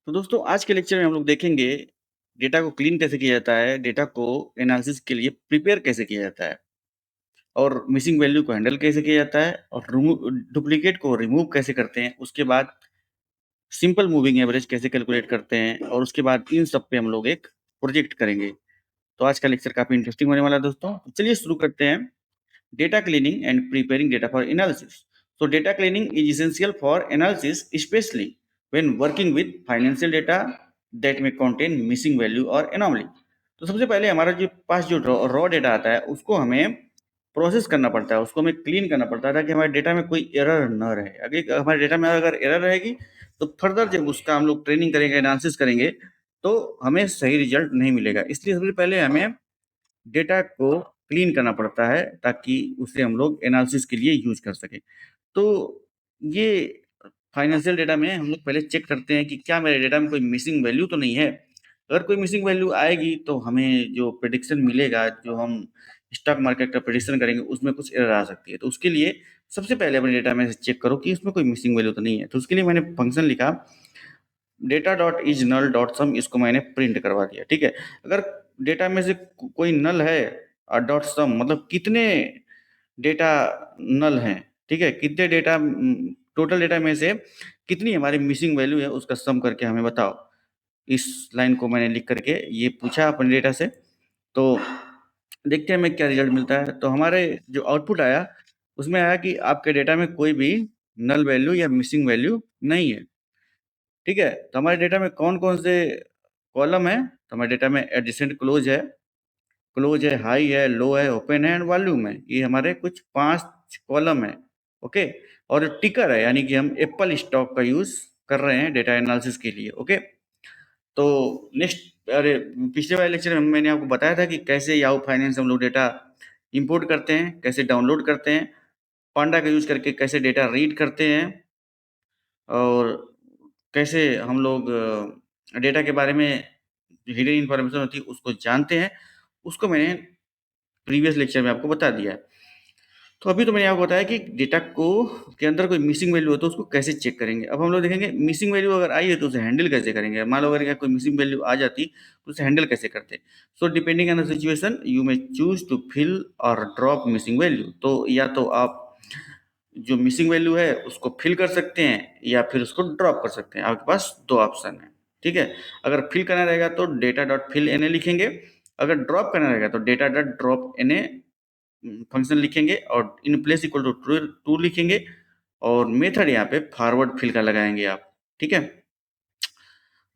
तो दोस्तों आज के लेक्चर में हम लोग देखेंगे डेटा को क्लीन कैसे किया जाता है, डेटा को एनालिसिस के लिए प्रिपेयर कैसे किया जाता है और मिसिंग वैल्यू को हैंडल कैसे किया जाता है और डुप्लीकेट को रिमूव कैसे करते हैं। उसके बाद सिंपल मूविंग एवरेज कैसे कैलकुलेट करते हैं और उसके बाद इन सब पे हम लोग एक प्रोजेक्ट करेंगे। तो आज का लेक्चर काफी इंटरेस्टिंग होने वाला है दोस्तों। तो चलिए शुरू करते हैं। Data cleaning and preparing data for analysis. So data cleaning is essential for analysis, especially when working with financial data that may contain missing value or anomaly. तो सबसे पहले हमारा जो पास जो रॉ डेटा आता है उसको हमें प्रोसेस करना पड़ता है, उसको हमें क्लीन करना पड़ता है ताकि हमारे डेटा में कोई एरर न रहे। अगर हमारे डेटा में अगर एरर रहेगी तो फर्दर जब उसका हम लोग ट्रेनिंग करेंगे, एनालिसिस करेंगे तो हमें सही रिजल्ट नहीं मिलेगा। इसलिए सबसे पहले हमें डेटा को क्लीन करना पड़ता है ताकि उसे हम लोग एनालिसिस के लिए यूज कर सकें। तो ये फाइनेंशियल डेटा में हम लोग पहले चेक करते हैं कि क्या मेरे डेटा में कोई मिसिंग वैल्यू तो नहीं है। अगर कोई मिसिंग वैल्यू आएगी तो हमें जो प्रेडिक्शन मिलेगा, जो हम स्टॉक मार्केट का प्रेडिक्शन करेंगे, उसमें कुछ एरर आ सकती है। तो उसके लिए सबसे पहले अपने डेटा में से चेक करो कि इसमें कोई मिसिंग वैल्यू तो नहीं है। तो उसके लिए मैंने फंक्शन लिखा data dot is null dot sum, इसको मैंने प्रिंट करवा दिया। ठीक है, अगर डेटा में से कोई नल है और डॉट सम मतलब कितने डेटा नल हैं, ठीक है, कितने डेटा टोटल डेटा में से कितनी हमारी मिसिंग वैल्यू है उसका सम करके हमें बताओ। इस लाइन को मैंने लिख करके ये पूछा अपने डेटा से। तो देखते हैं हमें क्या रिजल्ट मिलता है। तो हमारे जो आउटपुट आया उसमें आया कि आपके डेटा में कोई भी नल वैल्यू या मिसिंग वैल्यू नहीं है। ठीक है, तो हमारे डेटा में कौन कौन से कॉलम है। तो हमारे डेटा में एडजेसेंट क्लोज है, हाई है, लो है, ओपन है एंड वॉल्यूम है। ये हमारे कुछ 5 कॉलम है। ओके, और टिकर है, यानी कि हम एप्पल स्टॉक का यूज कर रहे हैं डेटा एनालिसिस के लिए। ओके, तो नेक्स्ट, अरे पिछले वाले लेक्चर में मैंने आपको बताया था कि कैसे याहू फाइनेंस हम लोग डेटा इंपोर्ट करते हैं, कैसे डाउनलोड करते हैं, पांडा का यूज करके कैसे डेटा रीड करते हैं और कैसे हम लोग डेटा के बारे में हिडन इन्फॉर्मेशन होती है उसको जानते हैं। उसको मैंने प्रीवियस लेक्चर में आपको बता दिया है। तो अभी तो मैंने आपको बताया कि डेटा को के अंदर कोई मिसिंग वैल्यू हो तो उसको कैसे चेक करेंगे। अब हम लोग देखेंगे मिसिंग वैल्यू अगर आई है तो उसे हैंडल कैसे करेंगे। मान लो अगर क्या कोई मिसिंग वैल्यू आ जाती तो उसे हैंडल कैसे करते। So depending on the situation you may choose to fill और ड्रॉप मिसिंग वैल्यू। तो या तो आप जो मिसिंग वैल्यू है उसको फिल कर सकते हैं या फिर उसको ड्रॉप कर सकते हैं। आपके पास 2 ऑप्शन है। ठीक है, अगर फिल करना रहेगा तो data dot fill N A लिखेंगे, अगर ड्रॉप करना रहेगा तो data dot drop N A function लिखेंगे और in place equal to true लिखेंगे और मेथड यहाँ पे फॉरवर्ड फिल का लगाएंगे आप। ठीक है,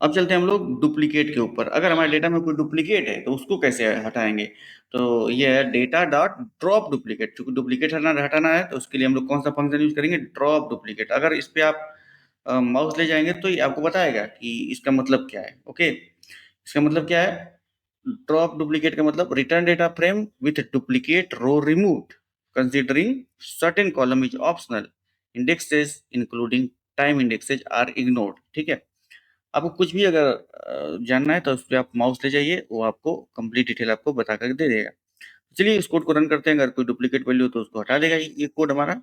अब चलते हैं हम लोग डुप्लीकेट के ऊपर। अगर हमारे डेटा में कोई डुप्लीकेट है तो उसको कैसे हटाएंगे। तो ये है डेटा डॉट ड्रॉप डुप्लीकेट। क्योंकि डुप्लीकेट हटाना है तो उसके लिए हम लोग कौन सा फंक्शन यूज करेंगे, ड्रॉप डुप्लीकेट। अगर इस पे आप माउस ले जाएंगे तो ये आपको बताएगा कि इसका मतलब क्या है। ओके, इसका मतलब क्या है, ड्रॉप डुप्लीकेट का मतलब return data frame with duplicate row removed considering certain column is optional, indexes including time indexes are ignored. ठीक है, आपको कुछ भी अगर जानना है तो उस पर आप माउस ले जाइए, वो आपको कंप्लीट डिटेल आपको बता कर दे देगा। चलिए इस कोड को रन करते हैं। अगर कोई डुप्लीकेट वैल्यू हो तो उसको हटा देगा ये कोड हमारा।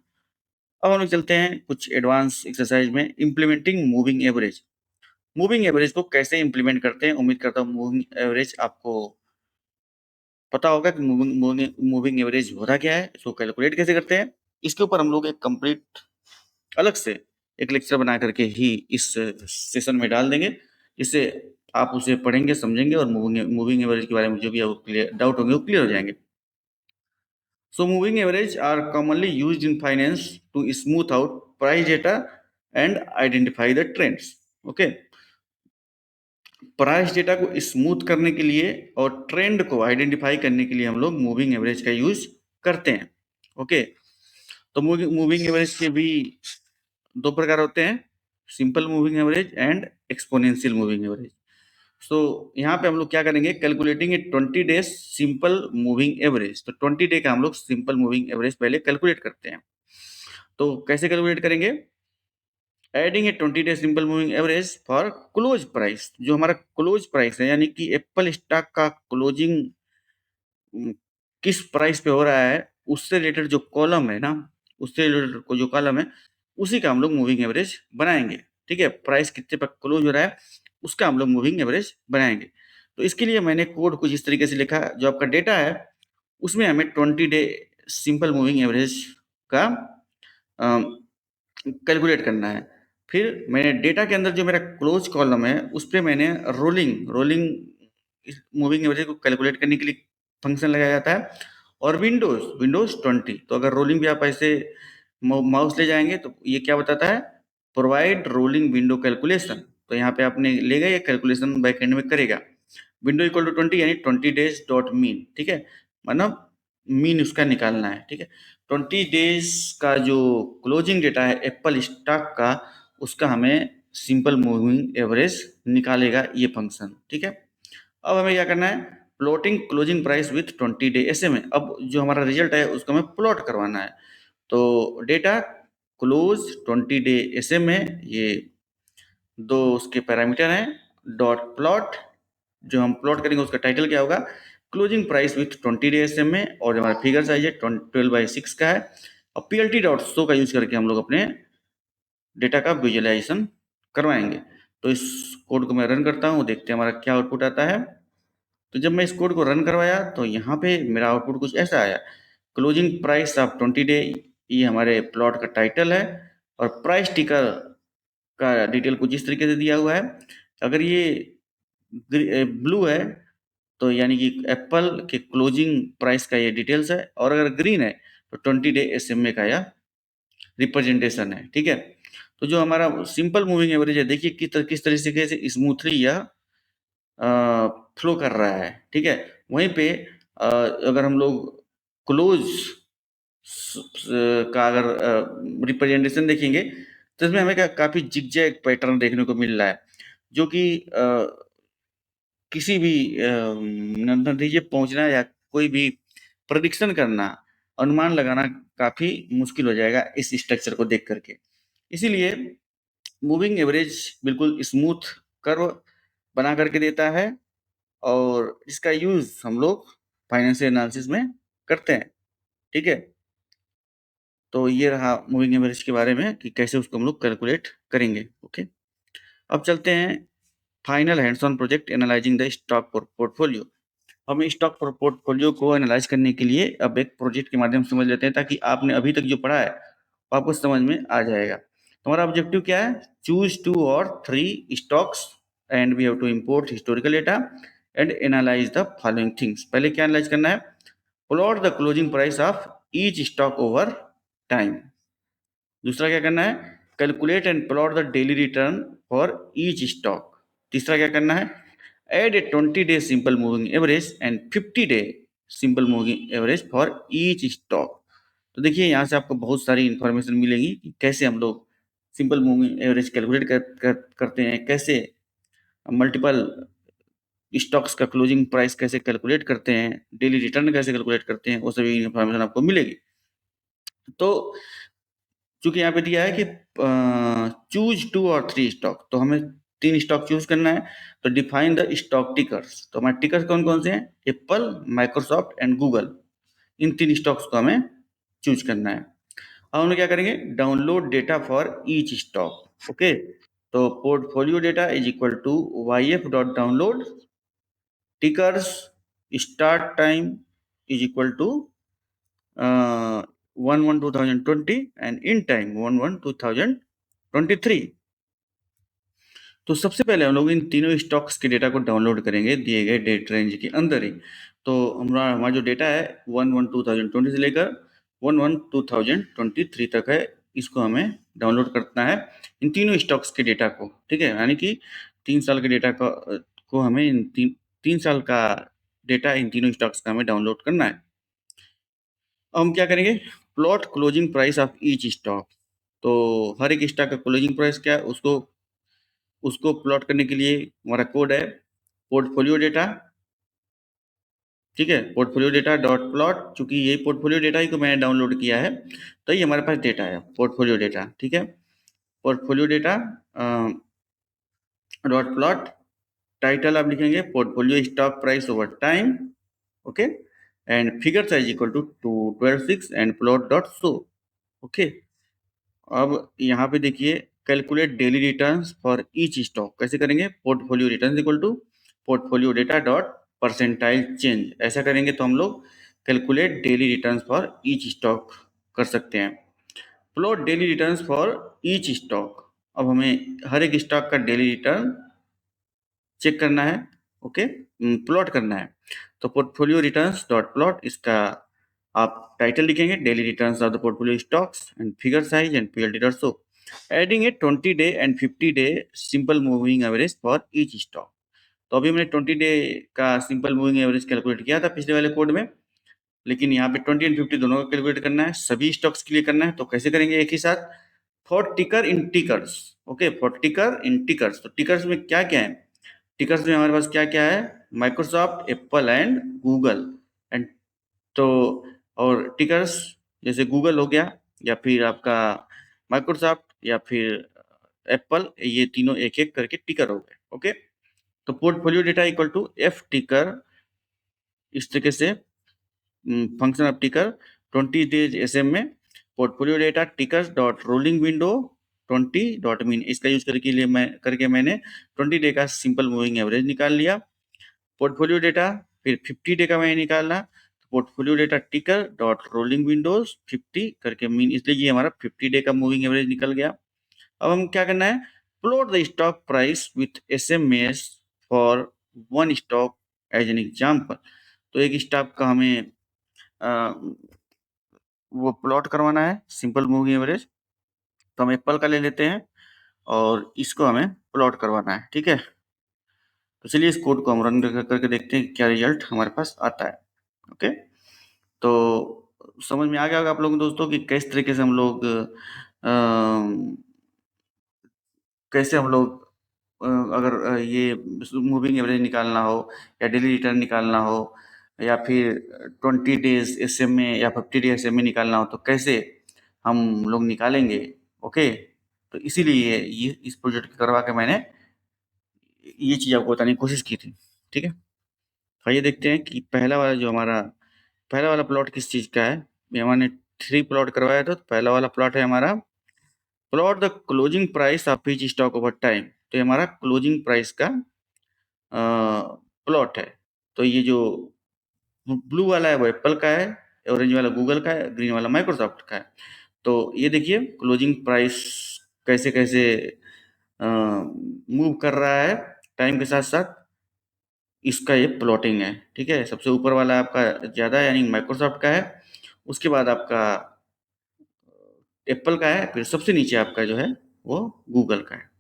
अब हम लोग चलते हैं कुछ एडवांस एक्सरसाइज में। Implementing moving average. Moving average को कैसे इंप्लीमेंट करते हैं, उम्मीद करता हूँ मूविंग एवरेज आपको पता होगा कि मूविंग एवरेज होता क्या है, इसको कैलकुलेट कैसे करते हैं। इसके ऊपर हम लोग एक कंप्लीट अलग से एक लेक्चर बना करके ही इस सेशन में डाल देंगे, जिससे आप उसे पढ़ेंगे, समझेंगे और मूविंग एवरेज के बारे में जो भी आपको क्लियर डाउट होंगे वो क्लियर हो जाएंगे। So moving average are commonly used in finance to smooth out price data and identify the trends. Okay, price data को स्मूथ करने के लिए और ट्रेंड को आइडेंटिफाई करने के लिए हम लोग मूविंग एवरेज का यूज करते हैं। ओके, तो मूविंग एवरेज के भी 2 प्रकार होते हैं, simple moving average and exponential moving average. So यहाँ पे हम लोग क्या करेंगे, calculating a 20 days simple moving average. तो 20 डे का हम लोग सिंपल मूविंग एवरेज पहले कैलकुलेट करते हैं। तो कैसे कैलकुलेट करेंगे, adding a 20 day simple moving average for close price. जो हमारा क्लोज प्राइस है, यानी कि एप्पल स्टॉक का क्लोजिंग किस प्राइस पे हो रहा है, उससे रिलेटेड जो कॉलम है ना, उससे रिलेटेड को जो कॉलम है उसी का हम लोग मूविंग एवरेज बनाएंगे। ठीक है, प्राइस कितने पर क्लोज हो रहा है उसका हम लोग मूविंग एवरेज बनाएंगे। तो इसके लिए मैंने कोड कुछ इस तरीके से लिखा, जो आपका डेटा है उसमें हमें 20 डे सिंपल मूविंग एवरेज का कैलकुलेट करना है। फिर मैंने डेटा के अंदर जो मेरा क्लोज कॉलम है उस पर मैंने रोलिंग रोलिंग मूविंग एवरेज को कैलकुलेट करने के लिए फंक्शन लगाया जाता है। और विंडोज 20, तो अगर रोलिंग भी आप ऐसे माउस ले जाएंगे तो ये क्या बताता है, प्रोवाइड रोलिंग विंडो कैलकुलेशन। तो यहाँ पे आपने लेगा, ये कैलकुलेशन बैक एंड में करेगा। विंडो इक्वल टू 20 यानी 20 डेज डॉट मीन, ठीक है, मतलब मीन उसका निकालना है, ठीक है। 20 डेज का जो क्लोजिंग डेटा है एप्पल स्टॉक का, उसका हमें सिंपल मूविंग एवरेज निकालेगा ये फंक्शन, ठीक है। अब हमें क्या करना है, plotting closing price with 20 day ऐसे में, अब जो हमारा रिजल्ट है उसको हमें प्लॉट करवाना है। तो डेटा क्लोज 20 डे ऐसे में, ये दो उसके पैरामीटर हैं। डॉट प्लॉट, जो हम प्लॉट करेंगे उसका टाइटल क्या होगा, closing price with 20 day SM में, और हमारा फिगर साइज है 12/6 का है। और पीएलटी डॉट शो का यूज करके हम लोग अपने डेटा का विजुअलाइजेशन करवाएंगे। तो इस कोड को मैं रन करता हूँ, देखते हैं हमारा क्या आउटपुट आता है। तो जब मैं इस कोड को रन करवाया तो यहाँ पे मेरा आउटपुट कुछ ऐसा आया, क्लोजिंग प्राइस ऑफ 20 डे, ये हमारे प्लॉट का टाइटल है। और प्राइस टिकर का डिटेल कुछ इस तरीके से दिया हुआ है। अगर ये ब्लू है तो यानी कि एप्पल के क्लोजिंग प्राइस का ये डिटेल्स है, और अगर ग्रीन है तो 20 डे एसएमए का यह रिप्रेजेंटेशन है, ठीक है। तो जो हमारा सिंपल मूविंग एवरेज है, देखिए किस तरीके से स्मूथली यह फ्लो कर रहा है, ठीक है। वहीं पे अगर हम लोग क्लोज का अगर रिप्रेजेंटेशन देखेंगे तो इसमें हमें काफी जिगजैग पैटर्न देखने को मिल रहा है, जो कि किसी भी नतीजे पहुंचना या कोई भी प्रेडिक्शन करना, अनुमान लगाना काफी मुश्किल हो जाएगा इस स्ट्रक्चर को देख करके। इसीलिए मूविंग एवरेज बिल्कुल स्मूथ कर्व बना करके देता है, और इसका यूज हम लोग फाइनेंशियल एनालिसिस में करते हैं, ठीक है। तो ये रहा मूविंग एवरेज के बारे में कि कैसे उसको हम लोग कैलकुलेट करेंगे, ओके। अब चलते हैं final hands on project analysing the stock portfolio. हम स्टॉक पोर्टफोलियो को एनालाइज करने के लिए अब एक प्रोजेक्ट के माध्यम से समझ लेते हैं, ताकि आपने अभी तक जो पढ़ा है वो आपको समझ में आ जाएगा। हमारा ऑब्जेक्टिव क्या है, choose 2 or 3 stocks and we have to import historical data and analyse the following things. पहले क्या एनालाइज करना है, plot the closing price of each stock over time. दूसरा क्या करना है, calculate and plot the daily return for each stock. तीसरा क्या करना है, add a 20 day simple moving average and 50 day simple moving average for each stock. तो देखिए यहाँ से आपको बहुत सारी इंफॉर्मेशन मिलेगी कि कैसे हम लोग सिंपल मूविंग एवरेज कैलकुलेट करते हैं, कैसे मल्टीपल स्टॉक्स का क्लोजिंग प्राइस कैसे कैलकुलेट करते हैं, डेली रिटर्न कैसे कैलकुलेट करते हैं, वो सभी इंफॉर्मेशन आपको मिलेगी। तो चूंकि यहाँ पे दिया है कि चूज 2 or 3 स्टॉक, तो हमें 3 स्टॉक चूज करना है। तो डिफाइन द स्टॉक टिकर्स, तो हमारे टिकर्स कौन कौन से हैं, Apple, Microsoft and Google. In 3 stocks को हमें चूज करना है। अब हम लोग क्या करेंगे, download data for each stock, okay. तो portfolio data is equal to YF dot download tickers start time is equal to 1/1/2020 and in time 1/1/2023। तो सबसे पहले हम लोग इन तीनों स्टॉक्स के डेटा को डाउनलोड करेंगे दिए गए डेट रेंज के अंदर ही। तो हमारा जो डेटा है 1/1/2020 से लेकर 1/1/2023 तक है, इसको हमें डाउनलोड करना है इन तीनों स्टॉक्स के डेटा को, ठीक है। यानी कि 3 साल के डेटा को हमें इन 3 साल का डेटा इन तीनों स्टॉक्स का हमें डाउनलोड करना है। अब हम क्या करेंगे, plot closing price of each stock. तो हर एक स्टॉक का क्लोजिंग प्राइस क्या है, उसको उसको प्लॉट करने के लिए हमारा कोड है पोर्टफोलियो डेटा, ठीक है। पोर्टफोलियो डेटा डॉट प्लॉट, चूंकि ये पोर्टफोलियो डेटा ही को मैंने डाउनलोड किया है तो ये हमारे पास डेटा है पोर्टफोलियो डेटा, ठीक है। Portfolio data dot plot, title आप लिखेंगे portfolio stock price over time, okay. And figure size equal to 212/6 and plot dot show, okay. अब यहाँ पे देखिए calculate daily returns for each stock. कैसे करेंगे? Portfolio return equal to portfolio data dot percentile change. ऐसा करेंगे तो हम लोग calculate daily returns for each stock कर सकते हैं। Plot daily returns for each stock. अब हमें हर एक स्टॉक का डेली रिटर्न चेक करना है, ओके, प्लॉट करना है। तो पोर्टफोलियो रिटर्न्स डॉट प्लॉट, इसका आप टाइटल लिखेंगे daily returns of the portfolio stocks and figure size and PL data show adding a 20 day and 50 day simple moving average for each stock. तो अभी हमने 20 day का सिंपल मूविंग एवरेज कैलकुलेट किया था पिछले वाले कोड में, लेकिन यहाँ पे 20 एंड 50 दोनों का कैलकुलेट करना है, सभी स्टॉक्स के लिए करना है। तो कैसे करेंगे? एक ही साथ, फॉर टिकर इन टिकर्स। ओके, फॉर टिकर इन टिकर्स। तो टिकर्स में क्या क्या है? टिकर्स में हमारे पास क्या क्या है? Microsoft, Apple and Google and, तो और टिकर्स जैसे गूगल हो गया या फिर आपका माइक्रोसॉफ्ट या फिर एप्पल, ये तीनों एक एक करके टिकर हो गए। ओके, तो portfolio data equal to F ticker, इस तरीके से function of ticker 20 days SM में portfolio data tickers dot rolling window 20 dot mean, इसका यूज करके मैंने 20 डे का सिंपल मूविंग एवरेज निकाल लिया। पोर्टफोलियो डेटा फिर 50 डे का मैंने निकालना, पोर्टफोलियो डेटा टिकर डॉट रोलिंग विंडोज 50 करके मीन, इसलिए ये हमारा 50 डे का मूविंग एवरेज निकल गया। अब हम क्या करना है? Plot the stock price with SMS for one stock as an example. तो एक स्टॉक का हमें वो प्लॉट करवाना है सिंपल मूविंग एवरेज। तो हम एप्पल का ले लेते हैं और इसको हमें प्लॉट करवाना है, ठीक है। तो चलिए इस कोड को हम रन करके देखते हैं क्या रिजल्ट हमारे पास आता है। ओके, तो समझ में आ गया होगा आप लोगों को दोस्तों कि किस तरीके से हम लोग कैसे हम लोग अगर ये मूविंग एवरेज निकालना हो या डेली रिटर्न निकालना हो या फिर 20 डेज एसएम में या 50 डेज एसएम में निकालना हो तो कैसे हम लोग निकालेंगे। ओके, तो इसीलिए ये इस प्रोजेक्ट करवा के मैंने ये चीज़ आपको बताने की कोशिश की थी, ठीक है। आइए देखते हैं कि पहला वाला जो हमारा पहला वाला प्लॉट किस चीज़ का है। ये हमने 3 प्लॉट करवाया था, तो पहला वाला प्लॉट है हमारा plot the closing price of each stock over time. तो ये हमारा क्लोजिंग प्राइस का प्लॉट है। तो ये जो ब्लू वाला है वो एप्पल का है, ऑरेंज वाला गूगल का है, ग्रीन वाला माइक्रोसॉफ्ट का है। तो ये देखिए क्लोजिंग प्राइस कैसे कैसे मूव कर रहा है टाइम के साथ साथ, इसका ये प्लॉटिंग है, ठीक है। सबसे ऊपर वाला आपका ज़्यादा है यानी माइक्रोसॉफ्ट का है, उसके बाद आपका एप्पल का है, फिर सबसे नीचे आपका जो है वो गूगल का है।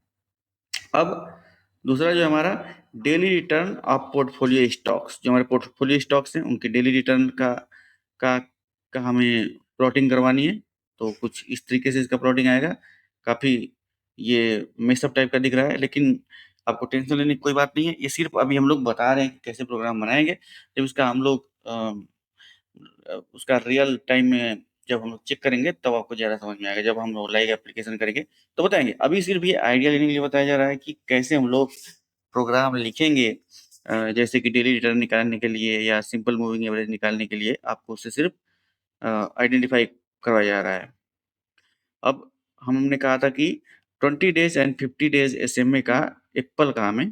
अब दूसरा जो हमारा daily return of portfolio stocks, जो हमारे पोर्टफोलियो स्टॉक्स हैं उनके डेली रिटर्न का का हमें प्लॉटिंग करवानी है। तो कुछ इस तरीके से इसका प्लॉटिंग आएगा। काफ़ी ये मेसअप टाइप का दिख रहा है, लेकिन आपको टेंशन लेने की कोई बात नहीं है। ये सिर्फ अभी हम लोग बता रहे हैं कि कैसे प्रोग्राम बनाएंगे। जब उसका हम लोग उसका रियल टाइम में जब हम लोग चेक करेंगे तब आपको ज़्यादा समझ में आएगा। जब हम लोग लाइव एप्लीकेशन करेंगे तो बताएंगे। अभी सिर्फ ये आइडिया लेने के लिए बताया जा रहा है कि कैसे हम लोग प्रोग्राम लिखेंगे। जैसे कि डेली रिटर्न निकालने के लिए या सिंपल मूविंग एवरेज निकालने के लिए आपको उससे सिर्फ आइडेंटिफाई करवाया जा रहा है। अब हमने कहा था कि 20 डेज एंड 50 डेज एसएमए का एप्पल का हमें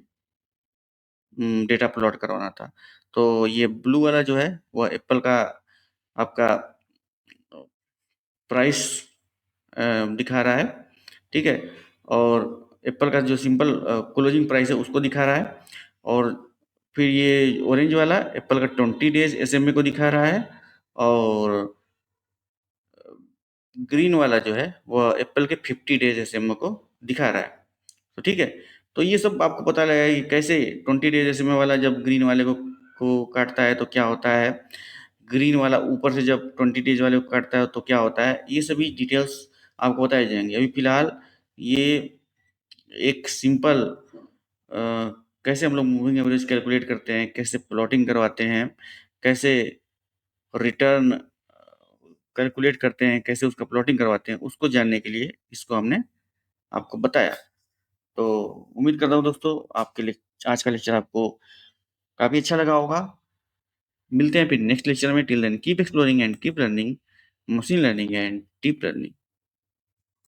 डेटा प्लॉट करवाना था। तो ये ब्लू वाला जो है वो एप्पल का आपका प्राइस दिखा रहा है, ठीक है। और एप्पल का जो सिंपल क्लोजिंग प्राइस है उसको दिखा रहा है। और फिर ये ऑरेंज वाला एप्पल का 20 डेज एसएमए को दिखा रहा है। और ग्रीन वाला जो है वो एप्पल के 50 डेज एसएमए को दिखा रहा है। तो ठीक है, तो ये सब आपको पता लगेगा कि कैसे 20 डेज एसएमए वाला जब ग्रीन वाले को काटता है तो क्या होता है, ग्रीन वाला ऊपर से जब 20 डेज वाले को काटता है तो क्या होता है, ये सभी डिटेल्स आपको बताए जाएंगे। अभी फिलहाल ये एक सिंपल कैसे हम लोग मूविंग एवरेज कैलकुलेट करते हैं, कैसे प्लॉटिंग करवाते हैं, कैसे रिटर्न कैलकुलेट करते हैं, कैसे उसका प्लॉटिंग करवाते हैं, उसको जानने के लिए इसको हमने आपको बताया। तो उम्मीद करता हूँ दोस्तों आपके लिए आज का लेक्चर आपको काफ़ी अच्छा लगा होगा। मिलते हैं फिर नेक्स्ट लेक्चर में। Till then keep exploring and keep learning, machine learning and deep learning.